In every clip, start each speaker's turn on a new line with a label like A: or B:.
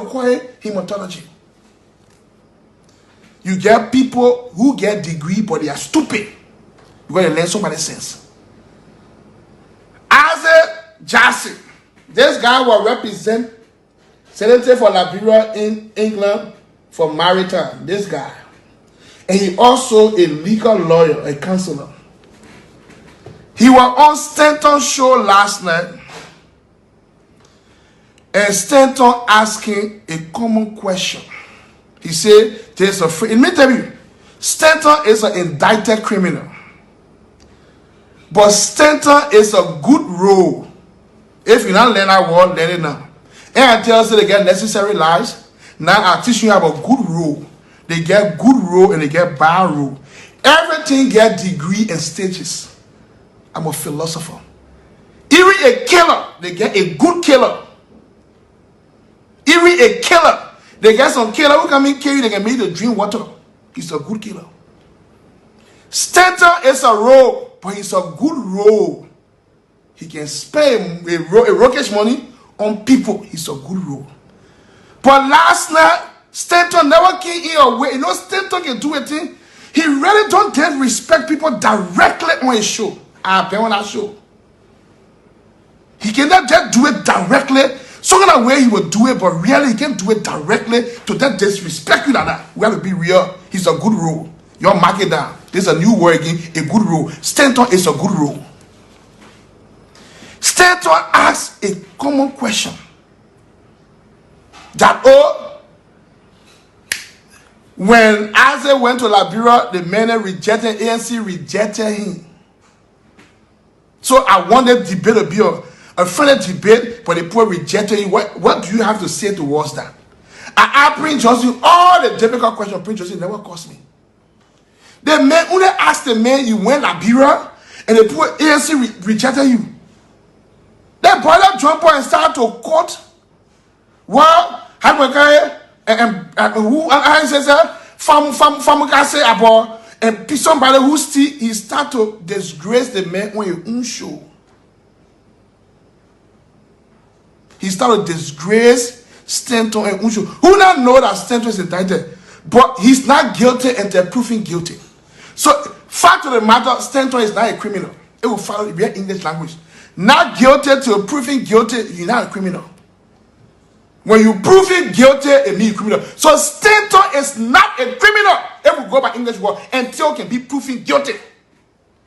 A: require hematology. You get people who get degree, but they are stupid because they learn so many sense. Isaac Jassy, this guy will represent Senator for Liberia in England for maritime. This guy. And he also a legal lawyer, a counselor. He was on Stanton show last night. And Stanton asking a common question. He said, there's a free. Let me tell you, Stanton is an indicted criminal. But Stanton is a good role. If you not learn that word, learn it now. And I tell you, they get necessary lies. Now I teach you about good rule. They get good rule and they get bad rule. Everything get degree and stages. I'm a philosopher. Even a killer, they get a good killer. Even a killer, they get some killer who can kill you, they can make you drink water. He's a good killer. Stanton is a role, but he's a good role. He can spend a rocket money on people. He's a good role. But last night, Stanton never came in your way. You know, Stanton can do a thing. He really don't respect people directly on his show. I've been on that show. He cannot just do it directly. Some kind of way he will do it, but really he can't do it directly to that disrespect you like that. We have to be real. He's a good role. Y'all mark it down. This is a new word again, a good role. Stanton is a good role. Stanton asks a common question. That, when Isaac went to Liberia, the men rejected, ANC rejected him. So I wanted debate to be a friendly debate, but the poor rejected you. What do you have to say towards that? I Prince Johnson, all the difficult questions Prince Johnson never cost me. The man, when they asked the man, you went Liberia, and the poor ANC rejected you. That brother jump and start to quote. Well, who I says say about and somebody who still he start to disgrace the man on your own show. He started to disgrace Stanton and Unsho. Who now know that Stanton is indicted, but he's not guilty and they're proving guilty. So, fact of the matter, Stanton is not a criminal. It will follow the English language. Not guilty to proving guilty, you're not a criminal. When you prove it guilty, it means criminal. So Stanton is not a criminal. It will go by English word until can be proven guilty.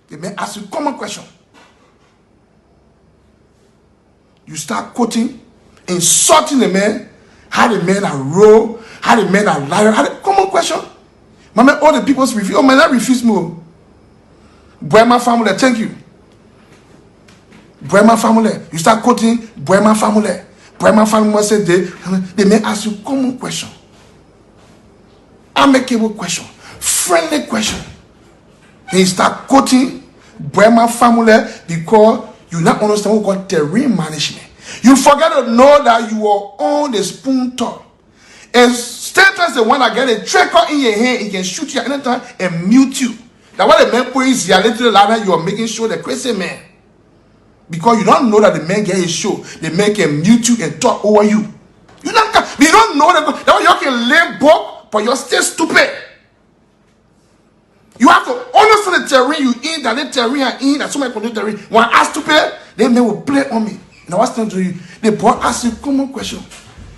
A: They may ask you a common question. You start quoting, insulting the man, how the men are raw, how the men are liar, how the common question. My man, all the people's refuse. Oh man, that refuse me. Bremer family, thank you. Bremer family. You start quoting Bremer family. Bremer family said they may ask you common question. Amicable question. Friendly question. And you start quoting Bremer family because you not understand what called terrain management. You forget to know that you are on the spoon top. And Stanton is the one that get a trigger in your hand, he can shoot you at any time and mute you. That's why the man put his little ladder, you are making sure the crazy man. Because you don't know that the man get his show, the man can mute you and talk over you. You don't know that you can lay book, but you're still stupid. You have to understand the terrain you in, that the terrain are in, that somebody can do terrain. When I ask stupid, then they will play on me. And I was telling you, the boy asked you a common question.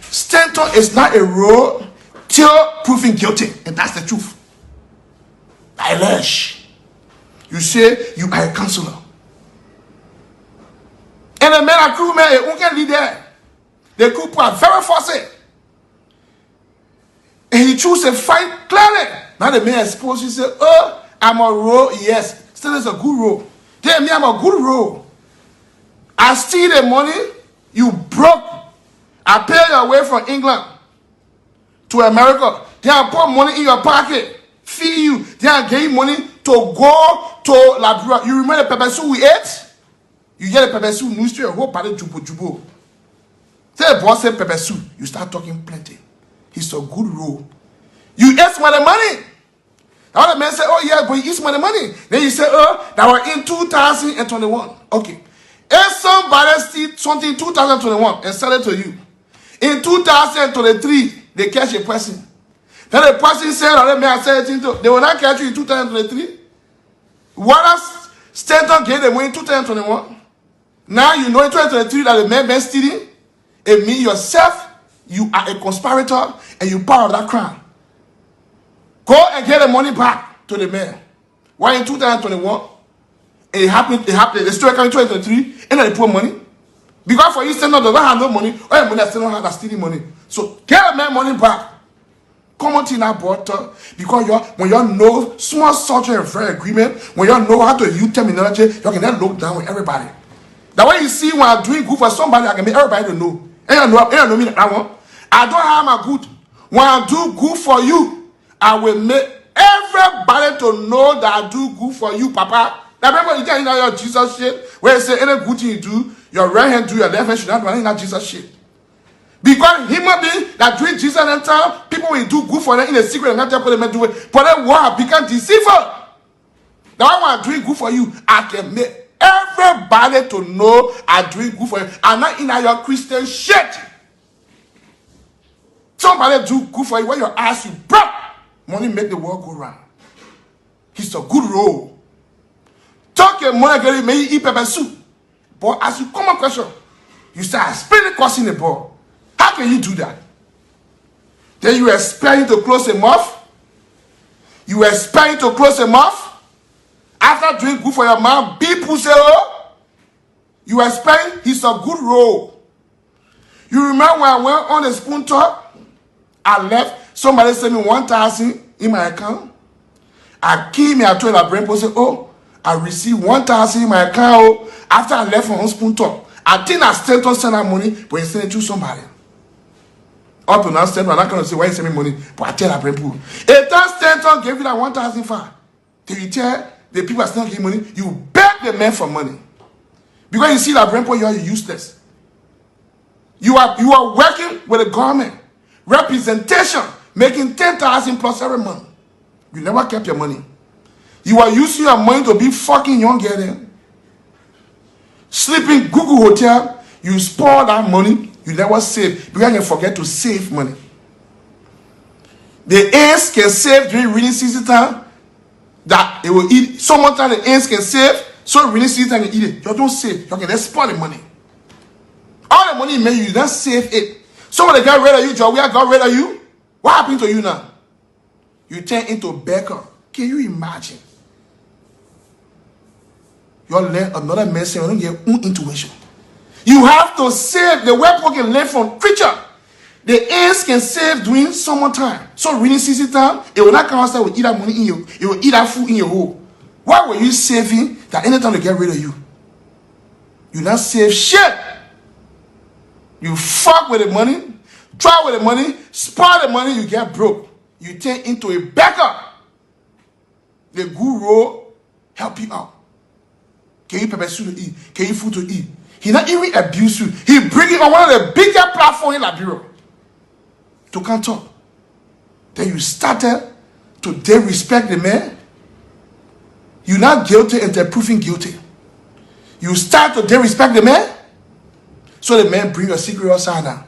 A: Stanton is not a role till proven guilty, and that's the truth. Eilish, you say you are a counselor. And the men are crew men, who can lead there. The crew are very fussy. And he chose to fight clearly. Now the man exposed, he said, oh, I'm a role, yes. Still is a good role. Tell me I'm a good role. I steal the money, you broke. I pay your way from England to America. Then I put money in your pocket, feed you. Then I gave you money to go to Liberia. You remember the pepper soup we ate? You get the pepper soup, news to your whole party, jubo. Tell the boss say pepper soup. You start talking plenty. He's a good role. You ate some of the money. Now the man say, oh yeah, but you eat some of the money. Then you say, oh, that was in 2021. Okay. If somebody steal something in 2021 and sell it to you, In 2023, they catch a person. Then the person said, they will not catch you in 2023. What else? Stanton gave them in 2021. Now you know in 2023 that the man been stealing. It means yourself, you are a conspirator and you part of that crime. Go and get the money back to the man. Why in 2021? It happened, the story came in 2023, and then they put money. Because for you, Stanton does not have no money, or your money Stanton has that stealing money. So get the man money back. Come on to that border, because when you know small social and fair agreement, when you know how to use terminology, you can then look down with everybody. That way you see when I'm doing good for somebody, I can make everybody to know. And you know me that one. I don't have my good. When I do good for you, I will make everybody to know that I do good for you, Papa. Now remember you can't your Jesus shit, where you say any good thing you do, your right hand do, your left hand should not do anything that Jesus shit. Because human beings that doing Jesus and time, people will do good for them in a secret and not tell them to do it. But then what become deceiver. Now when I'm doing good for you, I can make everybody to know I'm doing good for you. I'm not in your Christian shit. Somebody do good for you when your ass you broke. Money make the world go round. It's a good role. Talk your money, girl, may you eat pepper soup. But as you come a question, you start spending cost in the ball. How can you do that? Then you expect him to close a mouth? You expect him to close a mouth? After doing good for your mouth, people say, oh, you expect he's a good role. You remember when I went on the spoon talk? I left, somebody sent me 1,000 in my account. I came here, I told my brain, say, oh, I received 1,000 in my account after I left from spoon talk. I think I still don't send that money, but you send it to somebody. Up to now, Stanton, I'm not going to say why you send me money, but I tell that brain pool. If that Stanton gave you that 1,005, till you tell the people that still give money, you beg the man for money. Because you see that brain pool, you are useless. You are working with the government. Representation, making 10,000 plus every month. You never kept your money. You are using your money to be fucking young girl then. Sleeping Google Hotel, you spoil that money. You never save because you forget to save money. The ants can save during rainy season time that it will eat. So much time the ants can save, so rainy season time you eat it. You don't save. You can just spoil the money. All the money you make, you don't save it. Somebody got rid of you, Joe. We got rid of you. What happened to you now? You turn into a beggar. Can you imagine? You learn another message. You don't get own intuition. You have to save. The way people can learn from creature. The ants can save during summertime. So rainy season time, it will not come outside with eat that money in you. It will eat that food in your hole. Why were you saving that anytime they get rid of you? You not save shit. You fuck with the money, try with the money, spoil the money, you get broke. You turn into a beggar. The guru help you out. Can you pepper soup to eat? Can you food to eat? He not even abuse you. He bring it on one of the bigger platforms in Liberia to come talk. Then you started to disrespect the man. You're not guilty until proven guilty. You start to disrespect the man. So the man bring your secret outside now.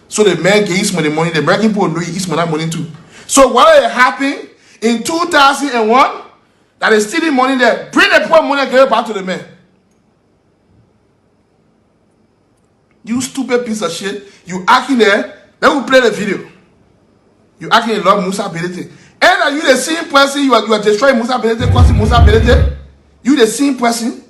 A: So the man gives money, the American people know he eats that money too. So what happened in 2001? That is stealing money there. Bring the poor money and give it back to the man. You stupid piece of shit. You acting there. Then we play the video. You acting in love Musa Belete. And are you the same person you are destroying Musa Belete, causing Musa Belete? You the same person?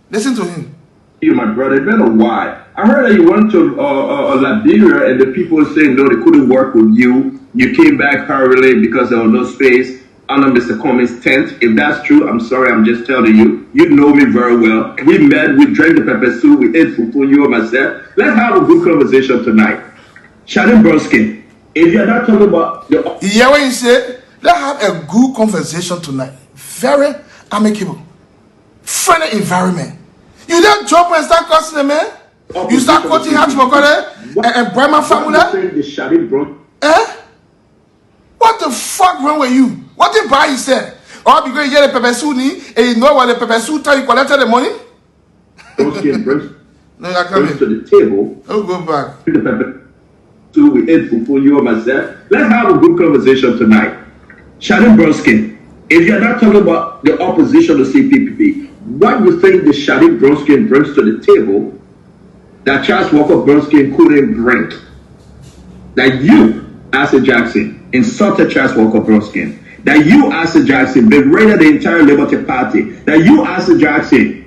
A: Listen to him.
B: You, my brother, it's been a while. I heard that you went to Liberia and the people saying no, they couldn't work with you. You came back hurriedly because there was no space under Mr. Cummings' tent. If that's true, I'm sorry, I'm just telling you. You know me very well. We met, we drank the pepper soup, we ate fufu, you and myself. Let's have a good conversation tonight. Shannon Bronsky, if you're not talking about the...
A: Yeah, what you say? Let's have a good conversation tonight. Very amicable. Friendly environment. You don't jump and start cussing the man? You start quoting Hatchmokore and Brahma Famula? Eh? What the fuck wrong with you? What did Barry say? Or because you get the pepper soup and you know what the pepper soup time you collected the money? No, you're
B: brings
A: coming.
B: to the table.
A: I'll go back.
B: So we ate for you and myself. Let's have a good conversation tonight. Shannon Bronskin, if you're not talking about the opposition to CPPP, what do you think the Shannon Bronskin brings to the table that Charles Walker Bronskin couldn't bring? That you, Asa Jackson, insulted Charles Walker Bronskin. That you, Asa Jackson, berated the entire Liberty Party. That you, Asa Jackson,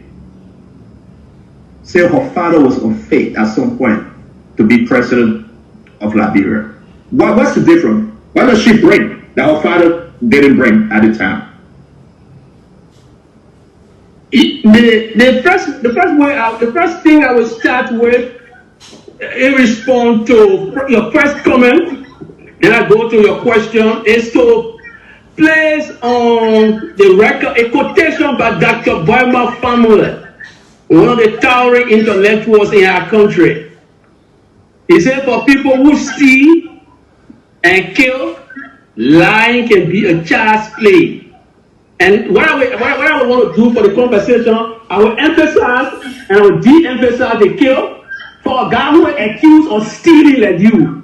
B: said her father was unfit at some point to be president of Liberia. What's the difference? What does she bring that her father didn't bring at the time?
C: The first thing I will start with in response to your first comment, then I go to your question, is to place on the record a quotation by Dr. Boima Famule, one of the towering intellectuals in our country. He said, for people who steal and kill, lying can be a child's play. And what I want to do for the conversation, I will emphasize and I will de-emphasize the kill for a guy who is accused of stealing like you.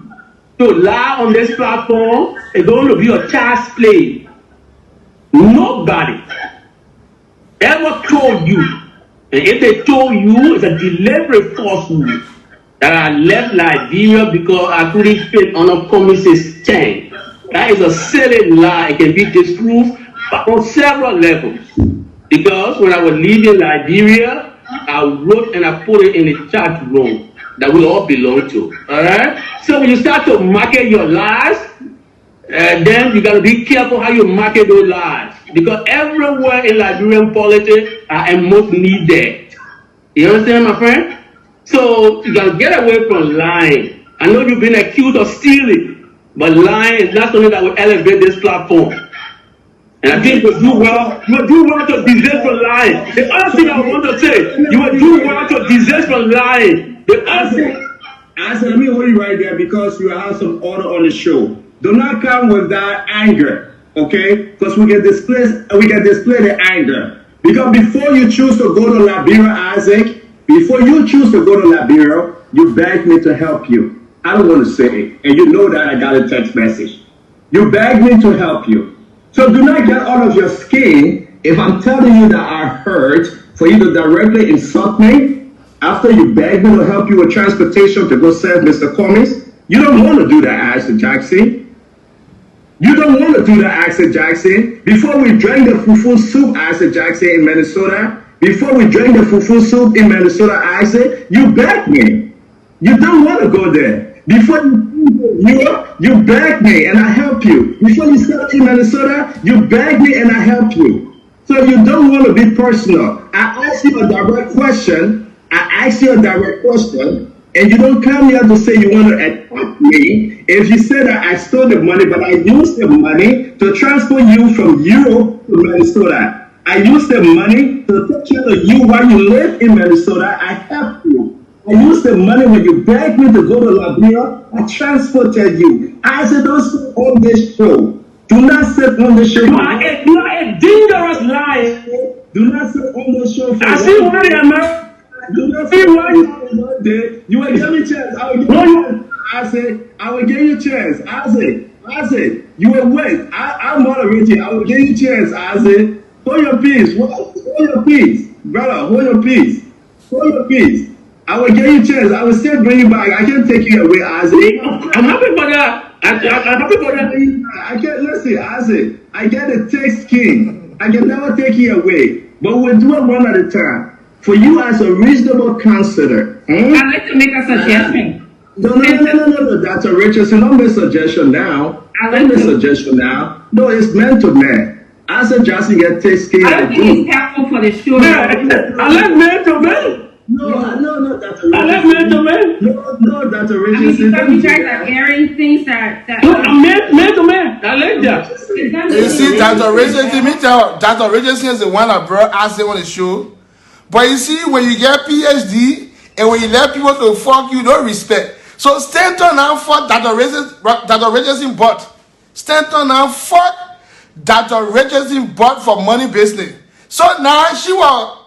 C: To lie on this platform is going to be a child's play. Nobody ever told you, and if they told you, it's a deliberate falsehood, that I left Liberia because I couldn't fit on a promises chain. That is a silly lie. It can be disproved on several levels. Because when I was leaving Liberia, I wrote and I put it in the chat room that we all belong to. Alright? So when you start to market your lies, then you gotta be careful how you market those lies. Because everywhere in Liberian politics are most needed. You understand, my friend? So you gotta get away from lying. I know you've been accused of stealing, but lying is not something that will elevate this platform. And I think you will do well to desist from lying. The other thing I want to say, you will do well to desist from lying. The other thing.
B: Let me hold you right there because you have some order on the show. Do not come with that anger, okay? Because we can display the anger. Because before you choose to go to Liberia, Isaac, before you choose to go to Liberia, you begged me to help you. I don't want to say it, and you know that I got a text message. You begged me to help you. So do not get out of your skin if I'm telling you that I hurt for you to directly insult me after you begged me to help you with transportation to go serve Mr. Cummings. You don't want to do that, Asa Jackson. You don't want to do that, Asa Jackson. Before we drank the fufu soup, Asa Jackson, in Minnesota, before we drank the fufu soup in Minnesota, Asa, you begged me. You don't want to go there. Before you begged me and I helped you. Before you started in Minnesota, you begged me and I helped you. So you don't want to be personal. I asked you a direct question. And you don't come here to say you want to attack me. If you say that I stole the money, but I used the money to transfer you from Europe to Minnesota. I used the money to take care of you while you live in Minnesota. I helped you. I used the money when you begged me to go to Liberia. I transported you. I said, don't sit on this show. Do not sit on the show.
C: You are a dangerous liar.
B: Do not sit on the show.
C: I see what I am.
B: Do not sit on one day. You will give me chance. I will give you chance. I will give you chance. I said, you will wait. I'm moderating. I will give you chance. I said, hold your peace. Hold your peace. Brother, hold your peace. Hold your peace. I will give you a chance. I will still bring you back. I can't take you away, Isaac.
C: I'm happy for that. I'm happy for that.
B: I can't listen, Isaac. I get a text king. I can never take you away. But we'll do it one at a time. For you as a reasonable counselor.
D: I'd like to make a suggestion.
B: No. Dr. Richardson, don't make a suggestion now. Don't make a suggestion now. No, it's meant to man. As a Jackson get text king.
D: I don't think it's helpful for the show.
C: I like man to man.
B: No, Dr. Richardson.
C: I like man to man.
B: No, Dr.
D: I mean,
B: Richardson.
D: because you guys are airing things that
C: No, I'm man to man. I like that.
A: You see, Dr. Richardson is the one that brought us on the show. But you see, when you get PhD and when you let people to fuck you, don't respect. So Stanton now fuck Dr. Richardson bought. Stanton now fuck Dr. Richardson bought for money business. So now she was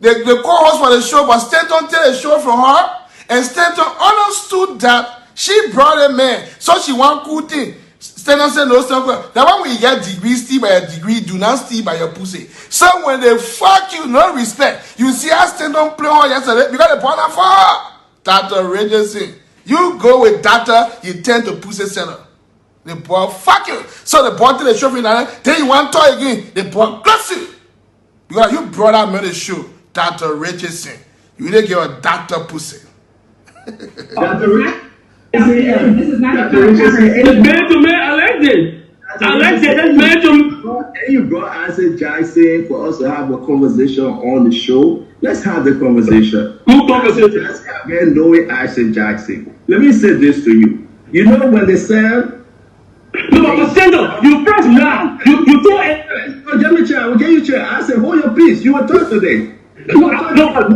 A: the co-host for the show, but Stanton take the show from her, and Stanton understood that she brought a man, so she want cool thing. Stanton said no, Stanton. That one when you get degree, steal by a degree, do not steal by your pussy. So when they fuck you, no respect. You see how Stanton play on yesterday, you got a partner for her. Dr. Richardson. You go with data, you tend to pussy seller. The boy fuck you. So the boy to the show for you, then you want to talk again, the boy cuts you. Because you brought out me the show, Dr. Richardson. You didn't get a doctor pussy.
B: Dr. Richardson.
D: This is not a
C: It's man to man. I like this. I like that. That's man to man.
B: And you brought Isaac Jackson for us to have a conversation on the show. Let's have the conversation.
C: Who conversation?
B: Let's have men knowing Isaac Jackson. Let me say this to you. You know when they said,
C: No, but stand up. You press now. You throw it.
B: oh, let me chair, I will get you chair. I said, hold your peace. You were talking today.
C: No,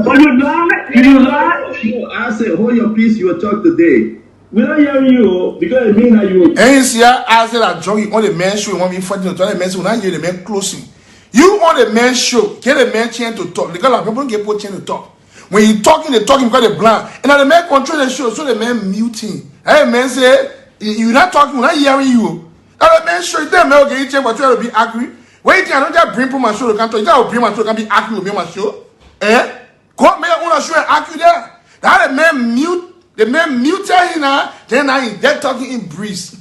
C: but you lie. You lie.
B: No, I said, hold your peace. You were talking today. We're not hearing you because it means that you.
A: And you see, I said that jogging on the men's show, you want to be fighting to the men's show, now you the men closing. You on the men's show, get the men chance to talk. Because a lot of people get people chance to talk. When you talking, they talking because they're blind. And now the men control the show, so the men muting. And the men say, you're not talking, we're not hearing you. Now the men show, them men okay, you check, but you have to be angry. When you think I don't just bring for my show, you can't talk, you have to bring my show, you can be angry with my show. Eh? Come make your own show and argue there. Now the men mute. The men muted him now, then now they're talking in breeze.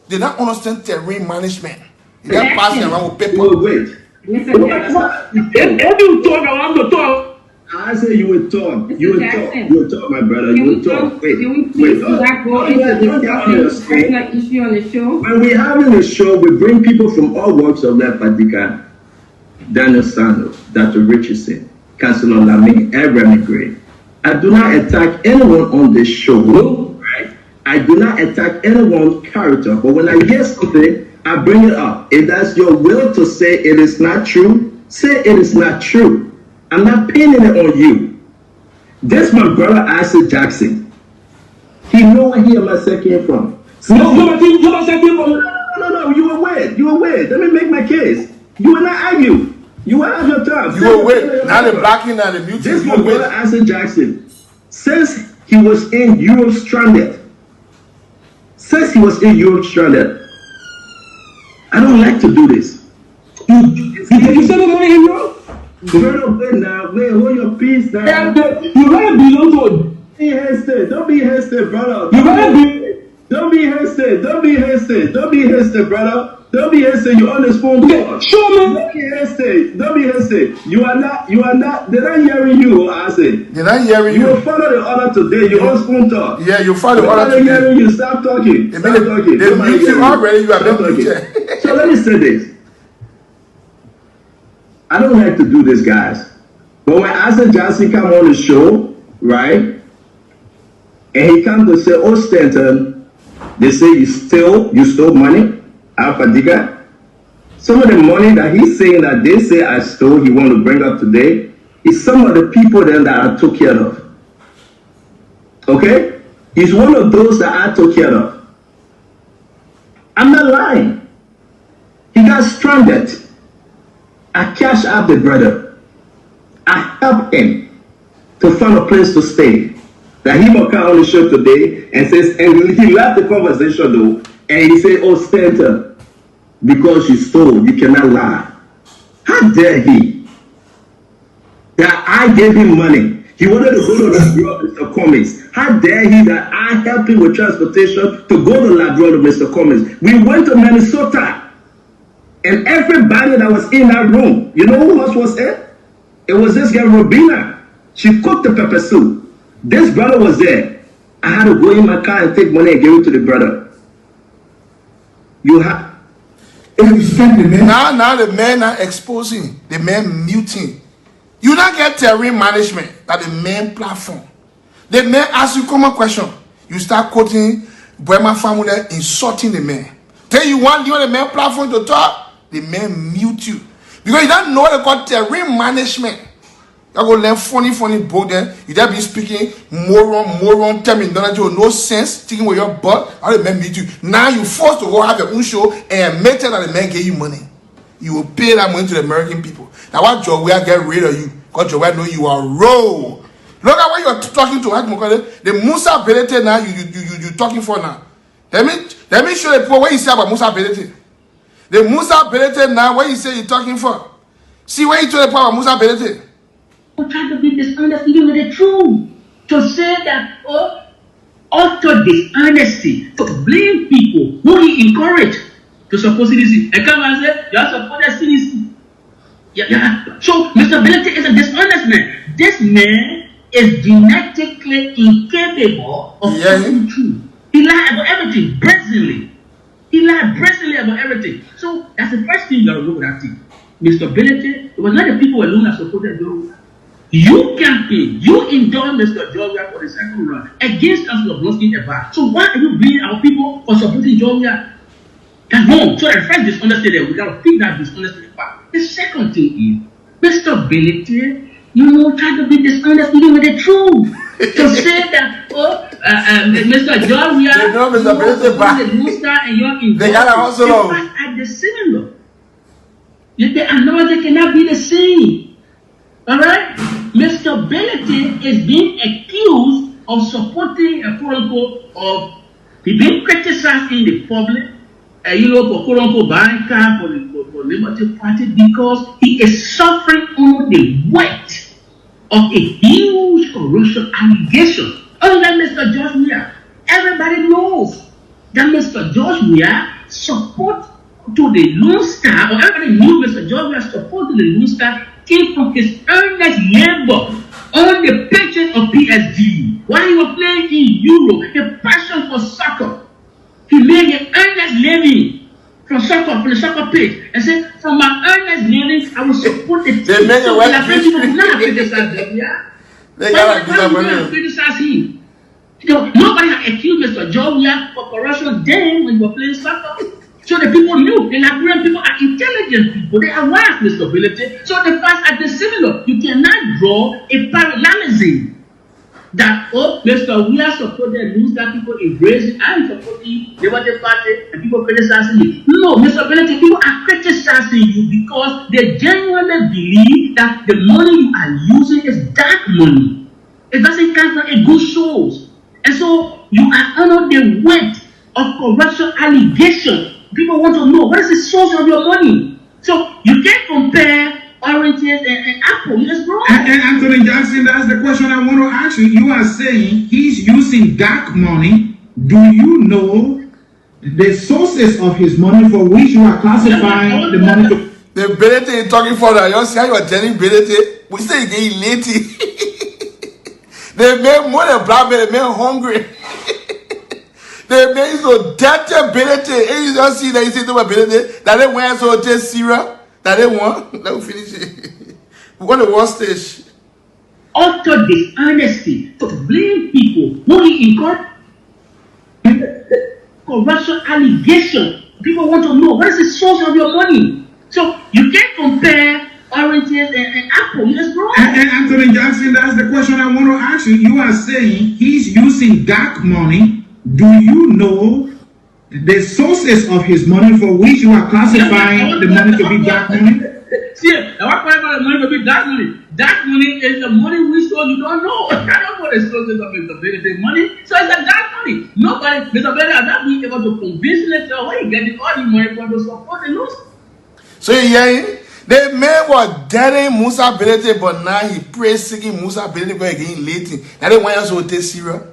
A: They don't understand terrain management. They're passing around with paper.
B: Wait.
D: Mr. Jackson.
C: If you talk, I want to talk.
B: I said you would talk.
D: Mr.
B: You would
D: Jackson.
B: talk. You would talk, my brother. You would talk. Wait.
D: Can we please not go into discussing personal issue on the show?
B: When we're having a show, we bring people from all walks of life. Fadika, Daniel Sando, Dr. Richardson, Councilor Laming, and Remy Gray. I do not attack anyone on this show, right? I do not attack anyone's character, but when I hear something, I bring it up. If that's your will to say it is not true, say it is not true. I'm not pinning it on you. This my brother Isaac Jackson. He know where he and myself came from.
C: No,
B: You were weird. You were weird. Let me make my case. You will not argue. You will have your time.
A: You will wait. Now the blacking and the muting.
B: This
A: You
B: my
A: will
B: brother
A: wait.
B: Isaac Jackson. Since he was in Europe stranded. I don't like to do this.
C: You send the money in Europe?
B: Brother, wait now. Wait, hold your peace now.
C: You rather belong to.
B: Don't be hasty, brother.
C: You rather be.
B: Don't be hasty, brother. Don't be hasty. You're on this phone call.
C: Show me.
B: Don't be hasty. You are not. They're not hearing you, I say.
A: They're not hearing
B: You will
A: you.
B: follow the order today. You're on phone talk.
A: Yeah, you follow the
B: They're
A: order
B: not
A: today.
B: hearing you. Stop talking.
A: They
B: Stop talking.
A: they
B: Nobody
A: mute you
B: hearing
A: already, you have
B: Stop
A: been
B: talking.
A: muted.
B: So let me say this. I don't like to do this, guys. But when Isaac Jackson come on the show, right? And he comes to say, oh, Stanton, they say you stole money, Alpha Digger. Some of the money that he's saying that they say I stole, he want to bring up today, is some of the people then that I took care of. Okay? He's one of those that I took care of. I'm not lying. He got stranded. I cashed out the brother. I helped him to find a place to stay. That he will come on the show today and says, and he left the conversation though, and he said, oh, Stanton, because you stole, you cannot lie. How dare he? That I gave him money. He wanted to go to Mr. Cummings. How dare he that I helped him with transportation to go to Labrador to Mr. Cummings. We went to Minnesota. And everybody that was in that room, you know who else was there? It was this girl, Robina. She cooked the pepper soup. This brother was there. I had to go in my car and take money and give it to the brother. You have.
A: Now the men are exposing, the men muting. You don't get terrain management at the main platform. The men ask you common question. You start quoting Burma family, insulting the men. Tell you want the main platform to talk, the men mute you. Because you don't know what they call terrain management. You go learn funny book then. You just be speaking moron terminology with no sense, sticking with your butt. How the men meet you. Now you forced to go have your own show and admit that the men gave you money. You will pay that money to the American people. Now what Joe will get rid of you? Because Joe will know you are raw. Look at what you are talking to. The Musa Belete now you talking for now. Let me show the people what you say about Musa Belete. The Musa Belete now, what you say you're talking for? See what you told the people about Musa Belete.
E: Trying to be dishonest even with the truth. To say that utter dishonesty, to blame people who he encouraged to support CDC. And come and say, you are supporting CDC. Yeah. So Mr. Belete is a dishonest man. This man is genetically incapable of telling the truth. He lied about everything, brazenly. He lied brazenly about everything. So that's the first thing you gotta look at that thing. Mr. Belete, it was not the people alone that supported Joe. You campaigned, you endorsed Mr. Georgia for the second run against us for blocking a bar. So why are you blaming our people for supporting Georgia? That's wrong. So the first dishonesty there, we gotta pick that dishonesty part. The second thing is, Mr. Belete, try to be dishonest even with the truth. To say that, Mr. Georgia,
A: they know Mr. Belete back.
E: The Monster and you're involved.
A: They gotta also
E: at the similar. The analogy cannot be the same. Alright? Mr. Belete is being accused of supporting a quote unquote of being criticized in the public, for quote unquote buying car for the Liberty Party because he is suffering under the weight of a huge corruption allegation. Unlike Mr. George Weah, everybody knows that Mr. George Weah support to the Lone Star, or everybody knew Mr. George Weah's support to the Lone Star came from his earnest labor on the paycheck of PSG. While he was playing in Europe, a passion for soccer, he made an earnest living from the soccer pitch, and said, from my earnest living, I will support the team.
A: They made a white
E: They gotta criticize him. Nobody had accused Mr. George Weah for corruption then when he was playing soccer. So the people knew. The Liberian people are intelligent people. They are wise, Mr. Belete. So the facts are similar. You cannot draw a parallelism that, Mr. Weah supported Lone Star people embracing and supporting the Liberty Party and people criticizing you. No, Mr. Belete, people are criticizing you because they genuinely believe that the money you are using is dark money. It doesn't come from a good source. And so you are under the weight of corruption allegation. People want to know what is the source of your money. So you can't compare oranges and apples. It's wrong.
F: And Anthony Jackson, that's the question I want to ask you. You are saying he's using dark money. Do you know the sources of his money for which you are classifying the money to?
A: The Belete talking for that. You see how you are telling Belete? We say they lazy. They make more than black men. They make hungry. They make so dirty Belete. And you just see that you say to my Belete that they went so just Syria that they want. Let me finish it. We want the worst stage.
E: Utter dishonesty to blame people who he encouraged. Corruption allegation. People want to know what is the source of your money. So you can't compare oranges and apples. It's wrong.
F: And Anthony Jackson, that's the question I want to ask you. You are saying he's using dark money. Do you know the sources of his money for which you are classifying the money to be dark money?
E: See, now what part about the money to be dark money? Dark money is the money we stole you don't know. I don't know the sources of Mr. Belete money. So it's a dark money. Nobody, Mr. Belete has not been able to convince them where he getting all the money from to support the news.
A: So yeah, the man was dating Musa Belete, but now he prays seeking Musa Belete for again later. Now they want us to take Syria.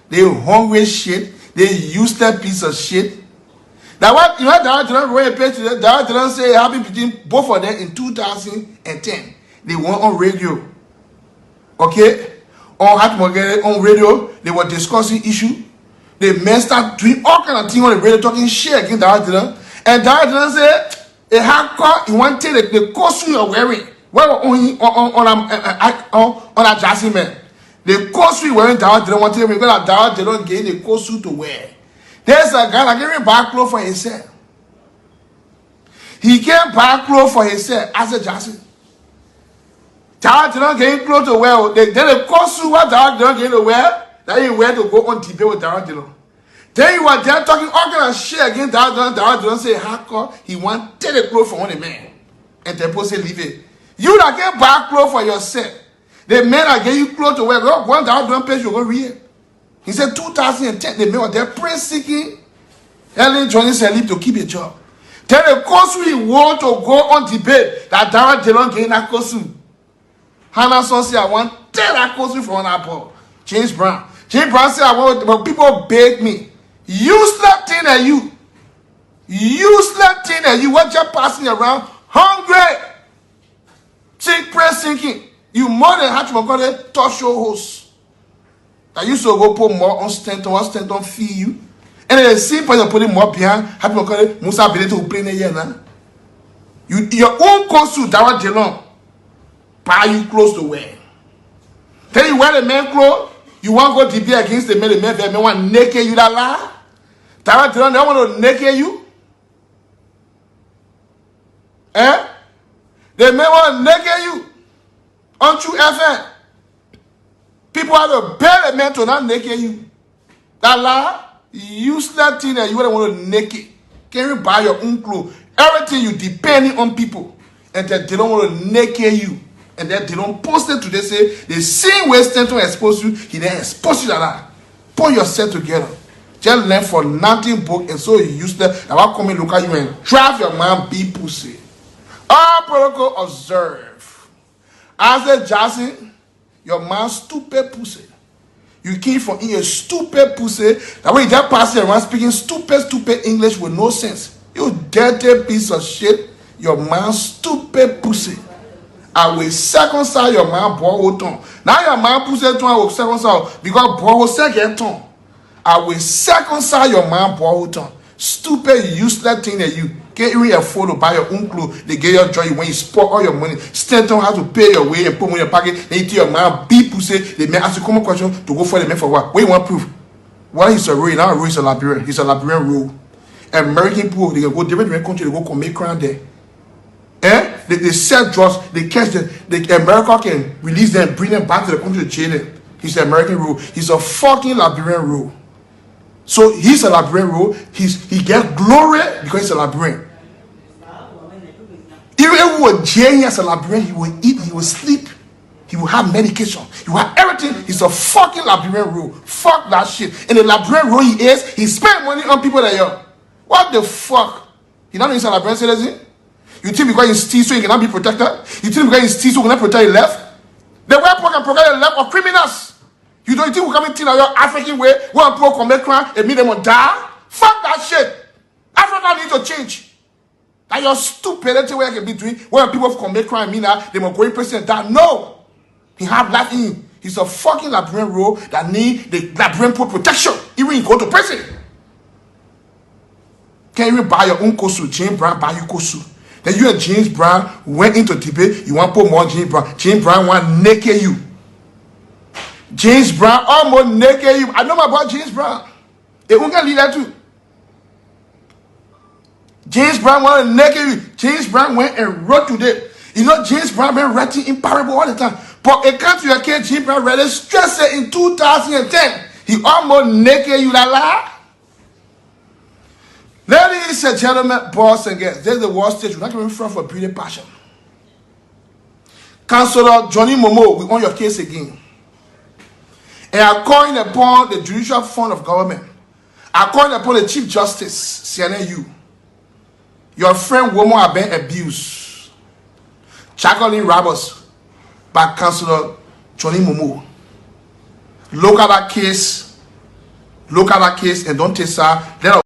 A: They hungry shit. They used that piece of shit. That what Darrell Dillon wrote a page today. Darrell Dillon say it happened between both of them in 2010. They were on radio. Okay? On radio, they were discussing issue. They messed up doing all kind of things on the radio, talking shit against Darrell Dillon. And Darrell Dillon said a hardcore, he wanted the costume you're wearing. On a Jassy man. The costume wearing Darrell Dillon wanted to because Darrell Dillon gave the costume to wear. There's a guy that gave buy clothes for himself. He can't buy clothes for himself as a Jassy. Darrell Dillon gave clothes to wear. Then the costume what Darrell Dillon gave to wear, that he wear to go on debate with Darrell Dillon. Then you were there talking all kind of shit against Darrell Dillon. Darrell Dillon said hardcore. He wanted the clothes for one man. and the person leave it. You that get buy clothes for yourself. The men that get you clothes to wear, go one down, don't pay you go read. He said 2010, the men were there prayer seeking. Ellen Johnny said leave to keep a job. Then the Kosu want to go on debate that Dara Jelon getting that Kosu. Hannah son said, I want tell that Kosu from an apple. James Brown. James Brown said, I want when people beg me. Useless thing at you. Useless thing at you. What you're passing around hungry. Sick press sinking. You more than have to call it talk show host. That used to go put more on Stanton, one Stanton fee you. And then the same person putting more behind, have to call it Musa ability to play in a year now. Your own Kosu Dara Jelon buy you close to wear. Tell you wear the men clothes, you want to go debate against the men want naked you that lie. Dara Jelon, they want to naked you. Eh? The men want to naked you. Aren't you FN? People have to bear the men to not naked you. That lie. Useless thing that you don't want to naked. Can you buy your own clothes? Everything you depending on people. And that they don't want to naked you. And that they don't post it to they say the same way Stanton expose you, he then expose you like that. Put yourself together. Just learn for nothing book and so useless that will come and look at you and drive your man be pussy. All protocol observe. As the Jackson, your man stupid pussy. You came from in a stupid pussy. That way that person around speaking stupid English with no sense. You dirty piece of shit. Your man stupid pussy. I will circumcise your man boy tongue. Now your man pussy tongue I will circumcise because boy will second tongue. I will circumcise your man boy tongue. Stupid useless thing that you get even a photo, buy your own clothes, they get your joy when you spend all your money, stand on how to pay your way and put money in your pocket, then you tell your man be pussy, they may ask you common question to go for the man for what? What you want proof? Well, he's a rule, now a rule is a Liberian. He's a Liberian rule. American people, they can go different country, they go commit crime there. Eh? They sell drugs, they catch them, America can release them, bring them back to the country to jail them. He's the American rule. He's a fucking Liberian rule. So he's a Liberian rule. He gets glory because he's a Liberian. Even if he was jail as a Liberian, he will eat, he will sleep, he will have medication, he will have everything. He's a fucking Liberian rule. Fuck that shit. And the Liberian rule he spent money on people that are. What the fuck? He not he's a Liberian citizen? You think because he's steal so he cannot be protected? You think because he's steal so he cannot protect the left? The white people can protect the left of criminals. You don't think we come in your African way, where people commit crime and meet them on die? Fuck that shit. Africa needs to change. That your stupidity way I can be doing, where people commit crime mean that they must go in prison and die. No. He have that in him. He's a fucking Liberian rule that need the Liberian protection. Even you go to prison. Can't even buy your own Kosu. James Brown buy you Kosu. Then you and James Brown went into debate. You want to put more James Brown. James Brown want naked you. James Brown almost naked you. I know about James Brown. They won't get leader too. James Brown want to naked you. James Brown went and wrote today. You know James Brown been writing in parable all the time. But it comes to your case, James Brown read it stress it in 2010. He almost naked you la la. Ladies and gentlemen, boys and girls, there's the world stage. We're not coming from for beauty passion. Councillor Johnny Momo, we on your case again. And I'm calling upon the judicial fund of government. I'm calling upon the Chief Justice, CNU. Your friend Womo have been abused. Jacqueline Roberts by Councillor Johnny Momo. Look at that case and don't take her.